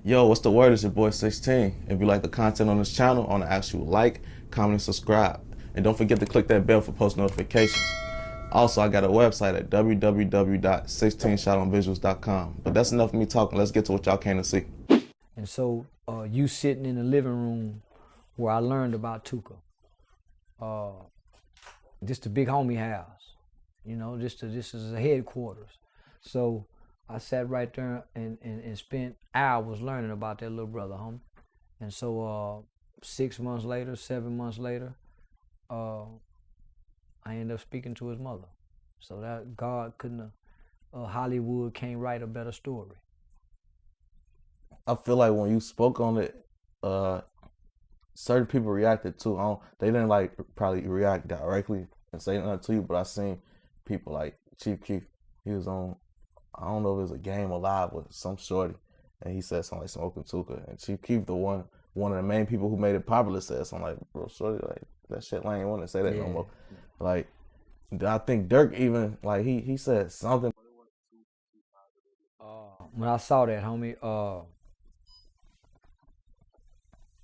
Yo, what's the word? It's your boy 16. If you like the content on this channel, I want to ask you like, comment, and subscribe. And don't forget to click that bell for post notifications. Also, I got a website at www.16shotonvisuals.com. But that's enough of me talking. Let's get to what y'all came to see. And so you sitting in the living room where I learned about Tooka. Just the big homie house, you know, this is a headquarters. So I sat right there and spent hours learning about that little brother, homie. And so 6 months later, 7 months later, I ended up speaking to his mother. So that God couldn't have, Hollywood can't write a better story. I feel like when you spoke on it, certain people reacted too. They didn't like probably react directly and say nothing to you, but I seen people like Chief Keef. He was on, I don't know if it was a game or live with some shorty, and he said something like smoking Tooka. And Chief Keef, one of the main people who made it popular, said something like, bro, shorty, like that shit, I ain't want to say that no more. Like, I think Dirk even, like, he said something. When I saw that, homie,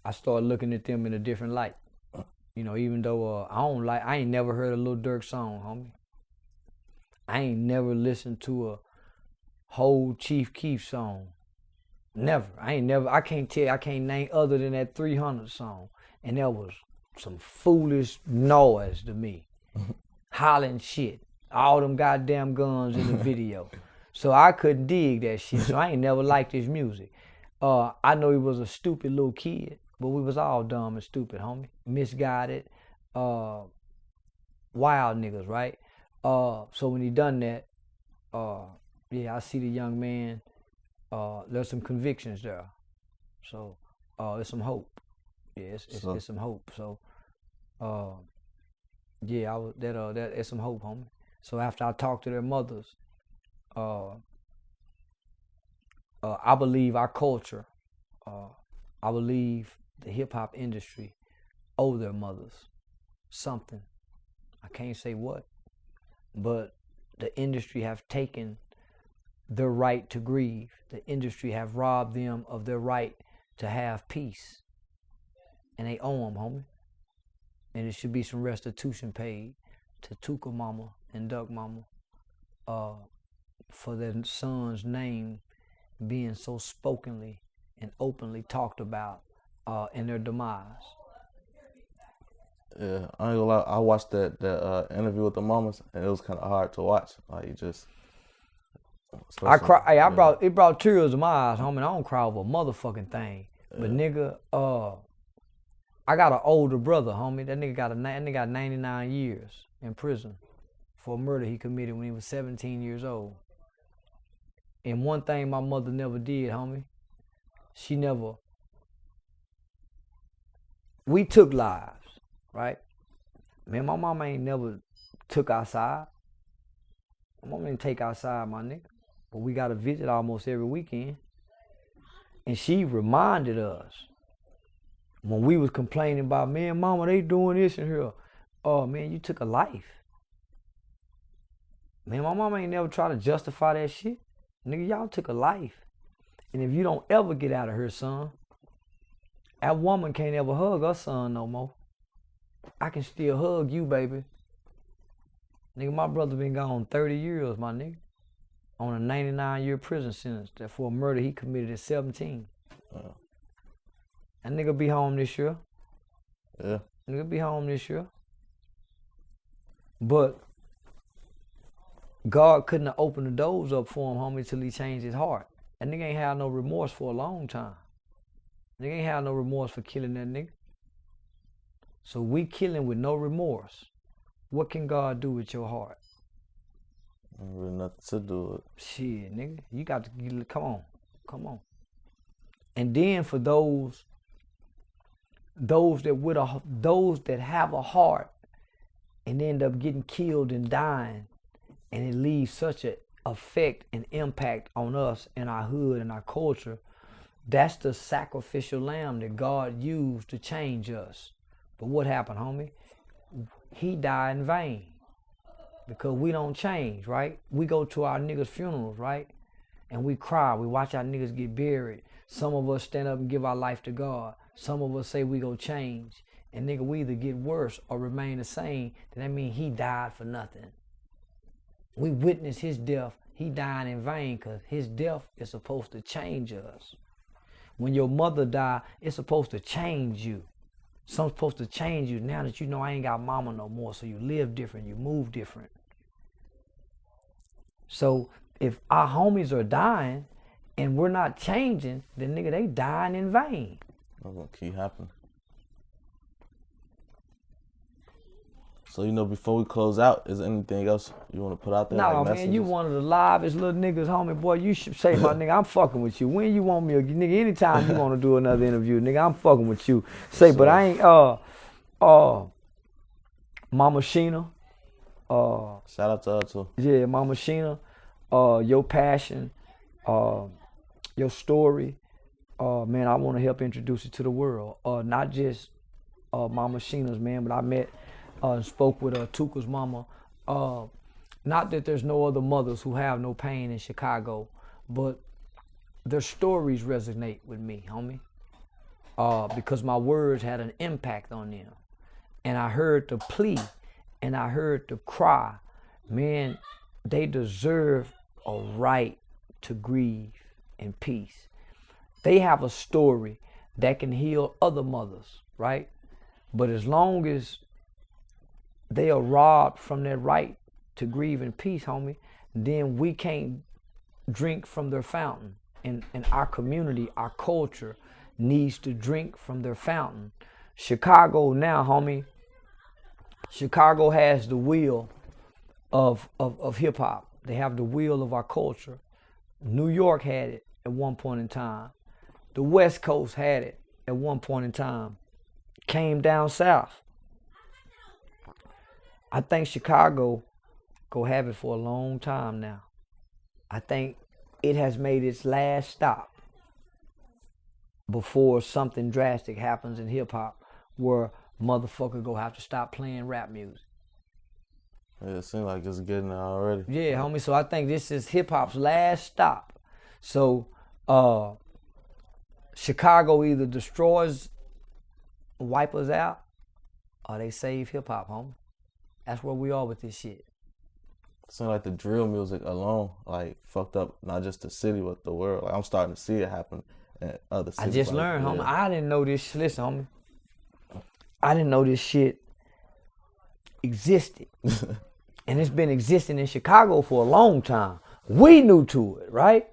I started looking at them in a different light. You know, even though I ain't never heard a Lil Durk song, homie. I ain't never listened to a whole Chief Keef song. Never. I can't name other than that 300 song. And that was some foolish noise to me. Hollering shit. All them goddamn guns in the video. So I couldn't dig that shit. So I ain't never liked his music. I know he was a stupid little kid, but we was all dumb and stupid, homie. Misguided, wild niggas, right? So when he done that, yeah, I see the young man, there's some convictions there. So there's some hope. Yeah, it's some hope. So yeah, there's some hope, homie. So after I talked to their mothers, I believe our culture, I believe the hip hop industry owe their mothers something. I can't say what, but the industry have taken their right to grieve. The industry have robbed them of their right to have peace. And they owe them, homie. And it should be some restitution paid to Tooka mama and Duck mama for their son's name being so spokenly and openly talked about in their demise. Yeah, I ain't gonna lie, I watched that interview with the mamas, and it was kind of hard to watch. Like, you just... I cry. Hey, it brought tears to my eyes, homie. I don't cry over a motherfucking thing. But nigga, I got an older brother, homie. That nigga got 99 years in prison for a murder he committed when he was 17 years old. And one thing my mother never did, homie, she never... We took lives, right? Man, my mama ain't never took outside. My mama didn't take outside, my nigga. But we got to visit almost every weekend. And she reminded us when we was complaining about, man, mama, they doing this in here. Oh, man, you took a life. Man, my mama ain't never tried to justify that shit. Nigga, y'all took a life. And if you don't ever get out of here, son, that woman can't ever hug her son no more. I can still hug you, baby. Nigga, my brother been gone 30 years, my nigga. On a 99-year prison sentence for a murder he committed at 17. That nigga be home this year. Yeah. Nigga be home this year. But God couldn't have opened the doors up for him, homie, till he changed his heart. That nigga ain't had no remorse for a long time. Nigga ain't had no remorse for killing that nigga. So we killing with no remorse. What can God do with your heart? Ain't really nothing to do with it. Shit, nigga. You got to, come on. And then for those that have a heart and end up getting killed and dying, and it leaves such an effect and impact on us and our hood and our culture, that's the sacrificial lamb that God used to change us. But what happened, homie? He died in vain because we don't change, right? We go to our niggas' funerals, right? and we cry. We watch our niggas get buried. Some of us stand up and give our life to God. Some of us say we go change. And nigga, we either get worse or remain the same. Then that means he died for nothing. We witnessed his death. He died in vain because his death is supposed to change us. When your mother died, it's supposed to change you. Something's supposed to change you now that you know I ain't got mama no more. So you live different, you move different. So if our homies are dying and we're not changing, then nigga, they dying in vain. That's gonna keep happening. So, you know, before we close out, is there anything else you want to put out there? No, like man, messages? you one of the livest little niggas, homie. Boy, you should say, my nigga, I'm fucking with you. When you want me, nigga, anytime you want to do another interview, nigga, I'm fucking with you. Say, but I ain't, Mama Sheena. Shout out to her, too. Yeah, Mama Sheena. Your passion, your story. Man, I want to help introduce it to the world. Not just Mama Sheena's, man, but I met and spoke with Tooka's mama. Not that there's no other mothers who have no pain in Chicago, but their stories resonate with me, homie. Because my words had an impact on them. And I heard the plea and I heard the cry. Man, they deserve a right to grieve in peace. They have a story that can heal other mothers, right? But as long as they are robbed from their right to grieve in peace, homie, then we can't drink from their fountain. And our community, our culture needs to drink from their fountain. Chicago now, homie, Chicago has the wheel of hip hop. They have the wheel of our culture. New York had it at one point in time. The West Coast had it at one point in time. Came down south. I think Chicago go have it for a long time now. I think it has made its last stop before something drastic happens in hip hop where motherfucker go have to stop playing rap music. Yeah, it seems like it's getting there already. Yeah, homie, so I think this is hip hop's last stop. So Chicago either destroys, wipe us out, or they save hip hop, homie. That's where we are with this shit. It seems like the drill music alone, like, fucked up not just the city, but the world. Like, I'm starting to see it happen in other cities. I just like, learned, homie. Yeah. I didn't know this. Listen, homie. I didn't know this shit existed. And it's been existing in Chicago for a long time. We knew to it, right?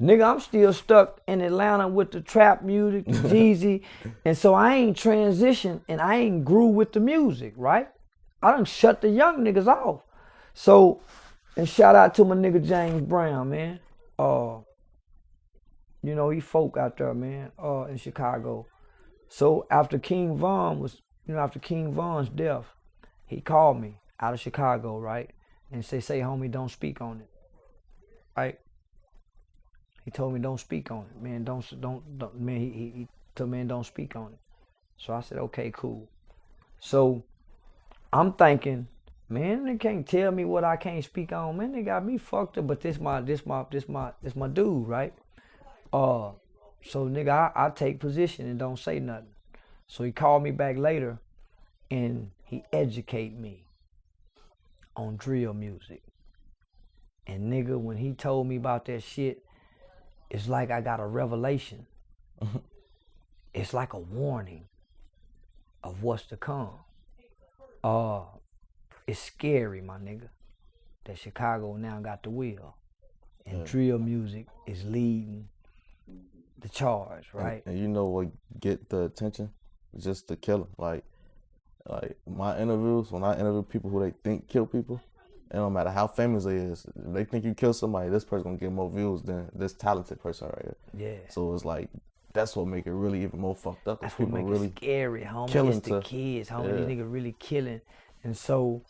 Nigga, I'm still stuck in Atlanta with the trap music, Jeezy. And so I ain't transitioned and I ain't grew with the music, right? I done shut the young niggas off. So, and shout out to my nigga James Brown, man. You know, he folk out there, man, in Chicago. So after King Von's death, he called me out of Chicago, right? And say, homie, don't speak on it, right? He told me don't speak on it, man. Don't man. He told me don't speak on it. So I said, okay, cool. So I'm thinking, man, they can't tell me what I can't speak on, man. They got me fucked up, but this my dude, right? So nigga, I take position and don't say nothing. So he called me back later, and he educate me on drill music. And nigga, when he told me about that shit, it's like I got a revelation. It's like a warning of what's to come. It's scary, my nigga, that Chicago now got the wheel. And drill music is leading the charge, right? And you know what get the attention? Just to kill them. Like my interviews, when I interview people who they think kill people, it don't matter how famous they is. If they think you kill somebody, this person gonna get more views than this talented person right here. Yeah. So it's like, that's what make it really even more fucked up. That's what make really it scary, homie. killing It's the kids, homie. Yeah. These niggas really killing. And so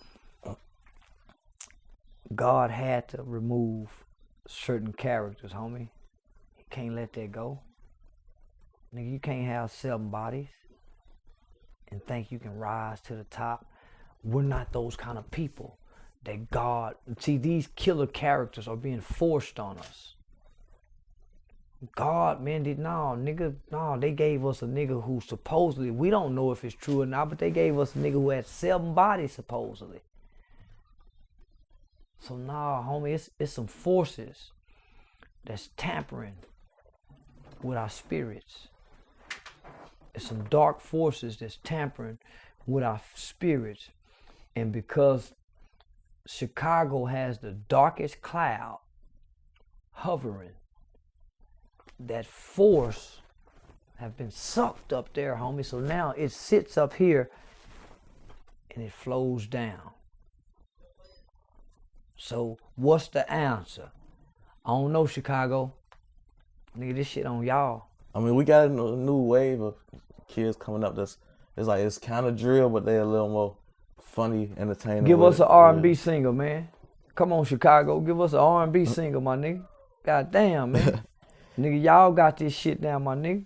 God had to remove certain characters, homie. You can't let that go. Nigga, you can't have 7 bodies and think you can rise to the top. We're not those kind of people that God, see, these killer characters are being forced on us. God, man, they gave us a nigga who supposedly, we don't know if it's true or not, but they gave us a nigga who had 7 bodies supposedly. So nah, homie, it's some forces that's tampering with our spirits. It's some dark forces that's tampering with our spirits. And because Chicago has the darkest cloud hovering, that force have been sucked up there, homie. So now it sits up here and it flows down. So what's the answer? I don't know, Chicago. Nigga, this shit on y'all. I mean, we got a new wave of kids coming up that's, it's kind of drill, but they're a little more funny, entertaining. Give us an R&B single, man. Come on, Chicago. Give us an R&B single, my nigga. God damn, man. Nigga, y'all got this shit down, my nigga.